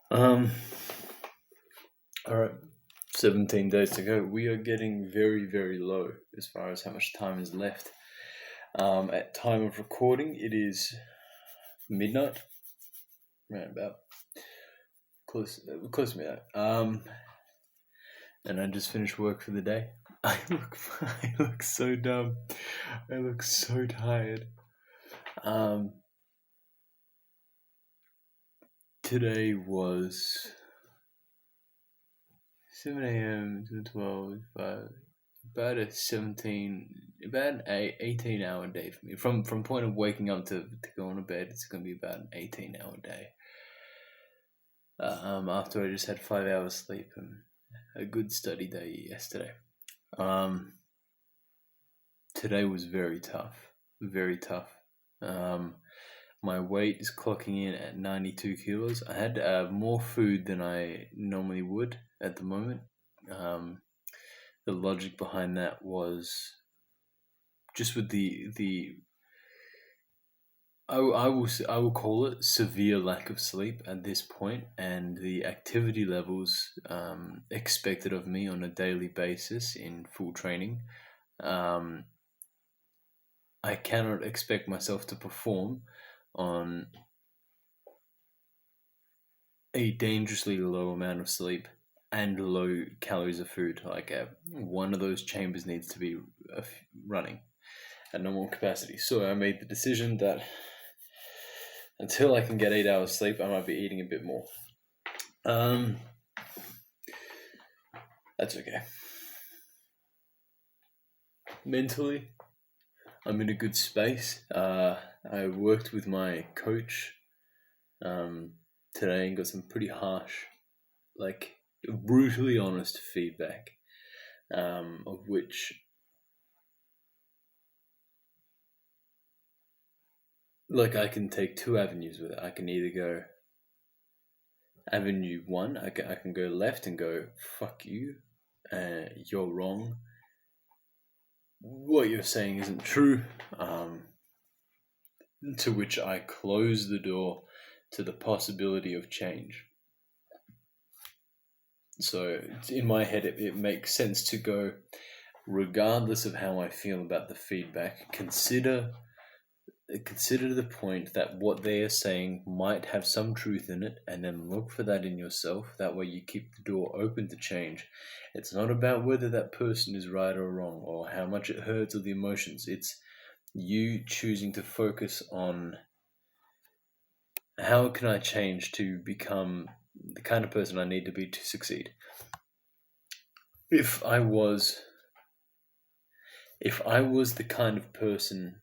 Um, all right, 17 days to go. We are getting very, very low as far as how much time is left. At time of recording, it is midnight, around about close to midnight. And I just finished work for the day. I look so dumb. I look so tired. Um, Today was 7 a.m. to 12, about an 18-hour day for me. From point of waking up to going to bed, it's going to be about an 18-hour day. After I just had 5 hours sleep and a good study day yesterday. Today was very tough, very tough. My weight is clocking in at 92 kilos. I had more food than I normally would at the moment. The logic behind that was just with the I will call it severe lack of sleep at this point, and the activity levels expected of me on a daily basis in full training. I cannot expect myself to perform on a dangerously low amount of sleep and low calories of food. Like one of those chambers needs to be running at normal capacity. So I made the decision that until I can get 8 hours sleep, I might be eating a bit more. That's okay. Mentally, I'm in a good space. I worked with my coach today and got some pretty harsh, like brutally honest feedback, of which, like, I can take two avenues with it. I can either go avenue one, I can go left and go, fuck you, you're wrong, what you're saying isn't true, to which I close the door to the possibility of change. So in my head, it makes sense to go, regardless of how I feel about the feedback, consider the point that what they are saying might have some truth in it, and then look for that in yourself. That way you keep the door open to change. It's not about whether that person is right or wrong, or how much it hurts, or the emotions. It's you choosing to focus on how can I change to become the kind of person I need to be to succeed. If I was the kind of person,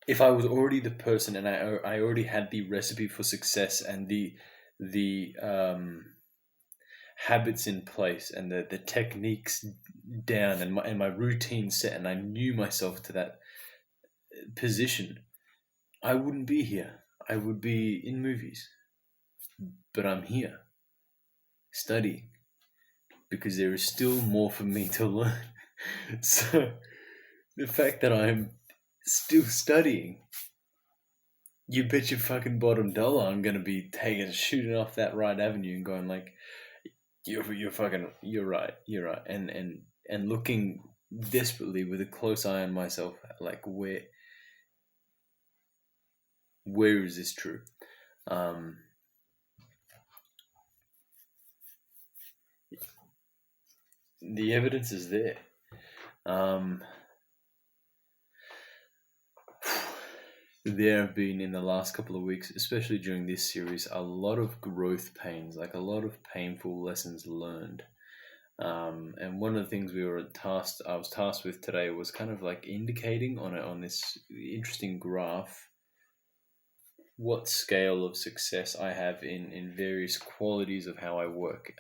if I was already the person and I already had the recipe for success and the habits in place and the techniques down and my routine set, and I knew myself to that position, I wouldn't be here. I would be in movies. But I'm here studying because there is still more for me to learn. So the fact that I'm still studying, you bet your fucking bottom dollar I'm gonna be shooting off that right avenue and going like, you're right, and looking desperately with a close eye on myself, like where is this true? The evidence is there. There have been, in the last couple of weeks, especially during this series, a lot of growth pains, like a lot of painful lessons learned. And one of the things I was tasked with today was kind of like indicating on this interesting graph what scale of success I have in various qualities of how I work.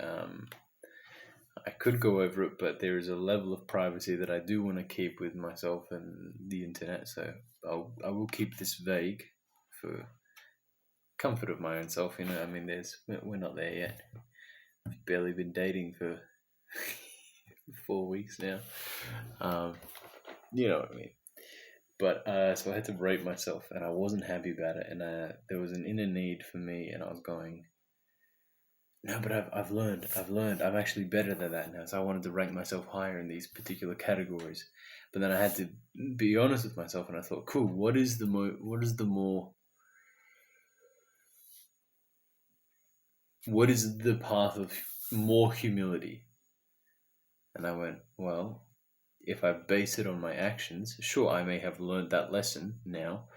I could go over it, but there is a level of privacy that I do want to keep with myself and the internet, so I will keep this vague for comfort of my own self. I mean, we're not there yet. I've barely been dating for 4 weeks now. You know what I mean. But so I had to rate myself, and I wasn't happy about it. And there was an inner need for me, and I was going, no, but I've learned. I'm actually better than that now. So I wanted to rank myself higher in these particular categories. But then I had to be honest with myself, and I thought, cool, what is the path of more humility? And I went, well, if I base it on my actions, sure, I may have learned that lesson now,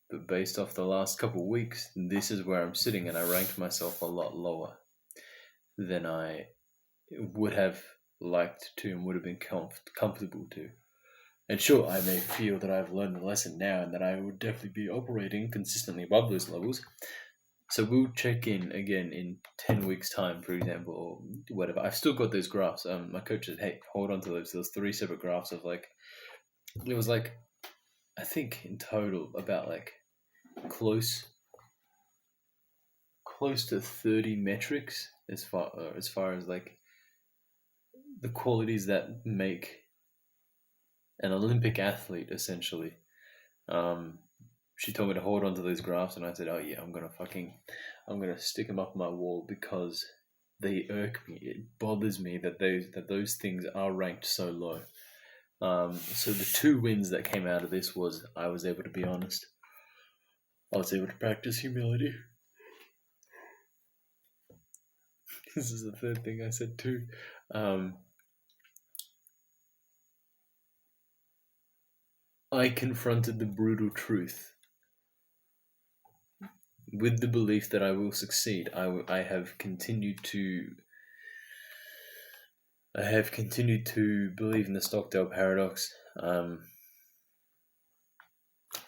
but based off the last couple of weeks, this is where I'm sitting, and I ranked myself a lot lower than I would have liked to and would have been comfortable to. And sure, I may feel that I've learned the lesson now and that I would definitely be operating consistently above those levels. So we'll check in again in 10 weeks' time, for example, or whatever. I've still got those graphs. My coach said, hey, hold on to those. There's 3 separate graphs of it was I think in total about close to 30 metrics as far as the qualities that make an Olympic athlete, essentially. She told me to hold on to those graphs, and I said, oh yeah, I'm gonna stick them up on my wall because they irk me. It bothers me that those things are ranked so low. So the 2 wins that came out of this was I was able to be honest. I was able to practice humility. This is the 3rd thing I said too. I confronted the brutal truth with the belief that I will succeed. I have continued to believe in the Stockdale paradox. I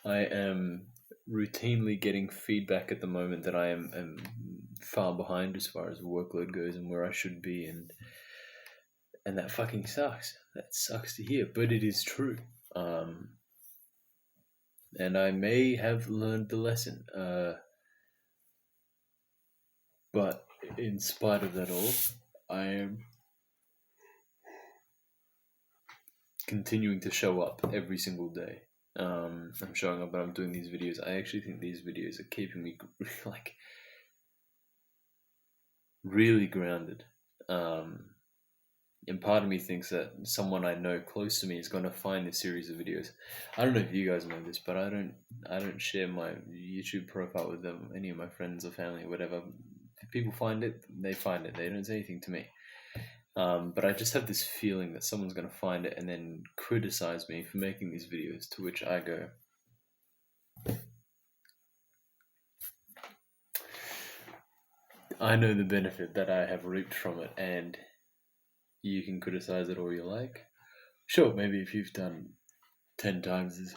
am routinely getting feedback at the moment that I am far behind as far as workload goes and where I should be, and that fucking sucks. That sucks to hear, but it is true. And I may have learned the lesson, but in spite of that all, I am continuing to show up every single day. I'm showing up, but I'm doing these videos. I actually think these videos are keeping me really grounded. And part of me thinks that someone I know close to me is going to find this series of videos. I don't know if you guys know this, but I don't share my YouTube profile with them, any of my friends or family or whatever. If people find it, they find it. They don't say anything to me. But I just have this feeling that someone's going to find it and then criticize me for making these videos, to which I go, I know the benefit that I have reaped from it, and you can criticize it all you like. Sure, maybe if you've done 10 times as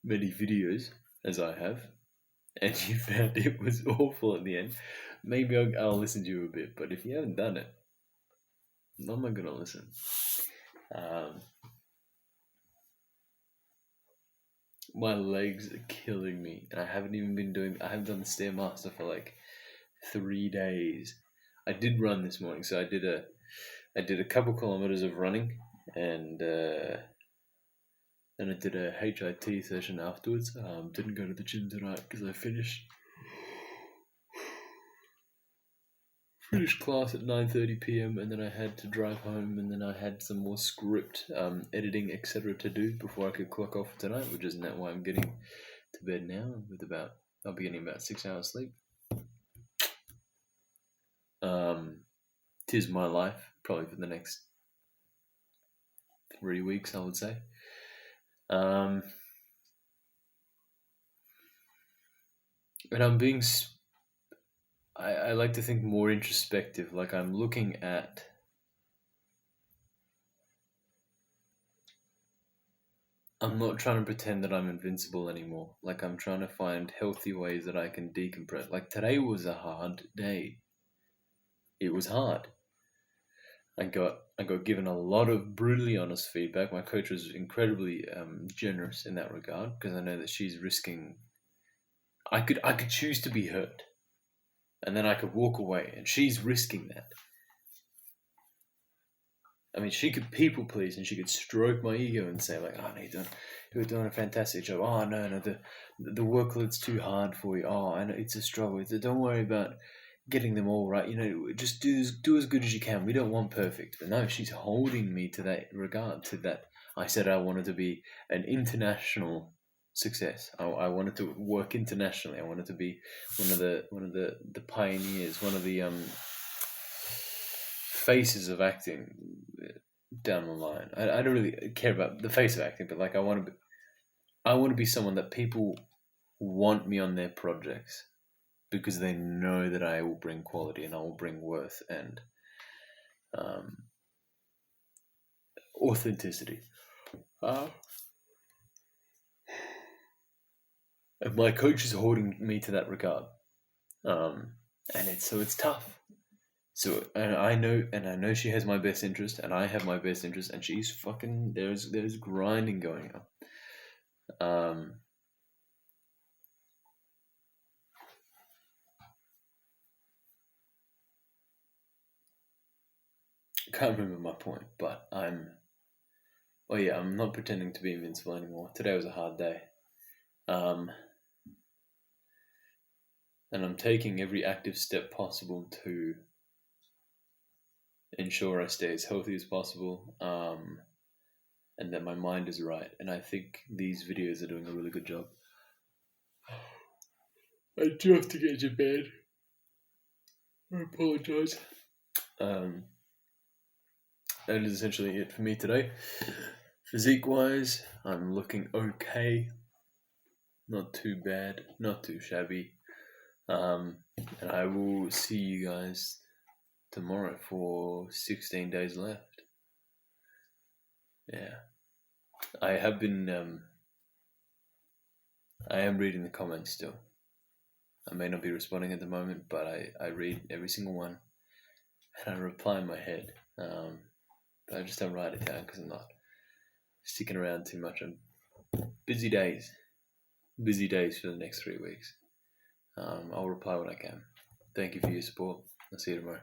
many videos as I have, and you found it was awful at the end, maybe I'll listen to you a bit. But if you haven't done it, I'm not gonna listen. My legs are killing me, and I haven't done the Stairmaster for 3 days. I did run this morning, so I did a couple kilometers of running, and then I did a HIIT session afterwards. Didn't go to the gym tonight because I finished class at 9:30 p.m. and then I had to drive home, and then I had some more script editing, etc. to do before I could clock off tonight, which is why I'm getting to bed now I'll be getting about 6 hours sleep. Tis my life, probably for the next 3 weeks, I would say. And I'm being I like to think more introspective. Like I'm looking at I'm not trying to pretend that I'm invincible anymore. Like I'm trying to find healthy ways that I can decompress. Like today was a hard day. It was hard. I got given a lot of brutally honest feedback. My coach was incredibly generous in that regard, because I know that she's risking. I could choose to be hurt, and then I could walk away, and she's risking that. I mean, she could people please and she could stroke my ego and say like, "Oh no, you're doing a fantastic job. Oh no, the workload's too hard for you. Oh, I know it's a struggle. Don't worry about getting them all right. Just do as good as you can. We don't want perfect." But no, she's holding me to that regard. To that, I said I wanted to be an international success. I wanted to work internationally. I wanted to be one of the pioneers, one of the faces of acting down the line. I don't really care about the face of acting, but like I want to be someone that people want me on their projects because they know that I will bring quality and I will bring worth and um, authenticity. And my coach is holding me to that regard, and it's tough. So and I know she has my best interest, and I have my best interest, and she's fucking there's grinding going on. Can't remember my point, but I'm not pretending to be invincible anymore. Today was a hard day. And I'm taking every active step possible to ensure I stay as healthy as possible, and that my mind is right. And I think these videos are doing a really good job. I do have to get to bed. I apologize. That is essentially it for me today. Physique-wise, I'm looking okay. Not too bad, not too shabby. And I will see you guys tomorrow for 16 days left. Yeah. I have been, I am reading the comments still. I may not be responding at the moment, but I read every single one and I reply in my head. But I just don't write it down because I'm not sticking around too much. I'm busy days for the next 3 weeks. I'll reply when I can. Thank you for your support. I'll see you tomorrow.